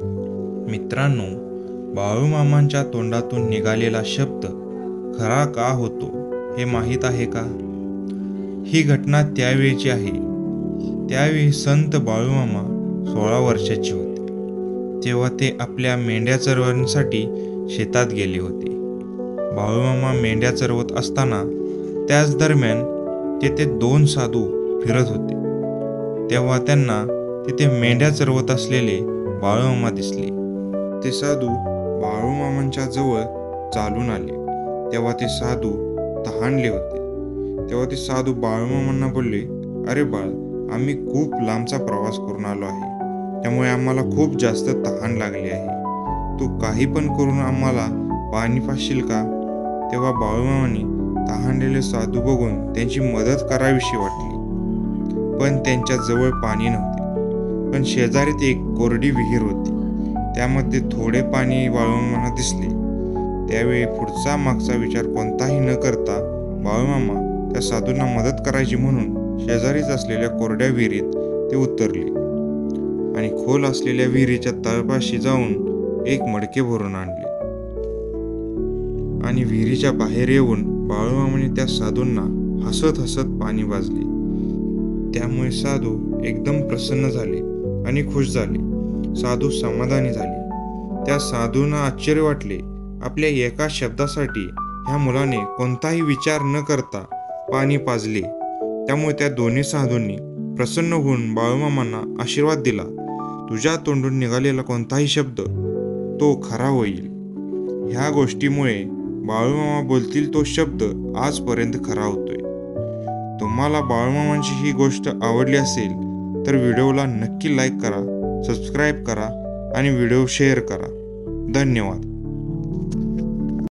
मित्रांनो, बाळूमामांच्या तोंडातून निघालेला शब्द खरा का होतो हे माहीत आहे का? ही घटना त्यावेळची आहे. त्यावेळी संत बाळूमामा 16 वर्षाचे होते. तेव्हा ते आपल्या मेंढ्या चरवण्यासाठी शेतात गेले होते. बाळूमामा मेंढ्या चरवत असताना त्याच दरम्यान तेथे 2 साधू फिरत होते. तेव्हा त्यांना तिथे मेंढ्या चरवत असलेले बाळूमामा दिसले. ते साधू बाळूमामांच्या जवळ चालून आले. तेव्हा ते साधू तहानले होते. तेव्हा ते साधू बाळूमामांना बोलले, "अरे बाळ, आम्ही खूप लांबचा प्रवास करून आलो आहे. त्यामुळे आम्हाला खूप जास्त तहान लागली आहे. तू काही पण करून आम्हाला पाणी पाजशील का?" तेव्हा बाळूमामांनी तहानलेले साधू बघून त्यांची मदत करावीशी वाटली. पण त्यांच्या जवळ पाणी नव्हते. पण शेजारीत एक कोरडी विहीर होती. त्यामध्ये थोडे पाणी बाळूमामांना दिसले. त्यावेळी पुढचा मागचा विचार कोणताही न करता बाळूमामा त्या साधूंना मदत करायची म्हणून शेजारीच असलेल्या कोरड्या विहिरीत ते उतरले आणि खोल असलेल्या विहिरीच्या तळपाशी जाऊन एक मडके भरून आणले आणि विहिरीच्या बाहेर येऊन बाळूमामाने त्या साधूंना हसत हसत पाणी पाजले. त्यामुळे साधू एकदम प्रसन्न झाले आणि खुश झाले. साधू समाधानी झाले. त्या साधूंना आश्चर्य वाटले. आपल्या एका शब्दासाठी ह्या मुलाने कोणताही विचार न करता पाणी पाजले. त्यामुळे त्या दोन्ही साधूंनी प्रसन्न होऊन बाळूमामांना आशीर्वाद दिला, "तुझ्या तोंडून निघालेला कोणताही शब्द तो खरा होईल." ह्या गोष्टीमुळे बाळूमामा बोलतील तो शब्द आजपर्यंत खरा होतोय. तुम्हाला बाळूमामांची ही गोष्ट आवडली असेल तर व्हिडिओला नक्की लाईक करा, सबस्क्राईब करा आणि व्हिडिओ शेअर करा. धन्यवाद.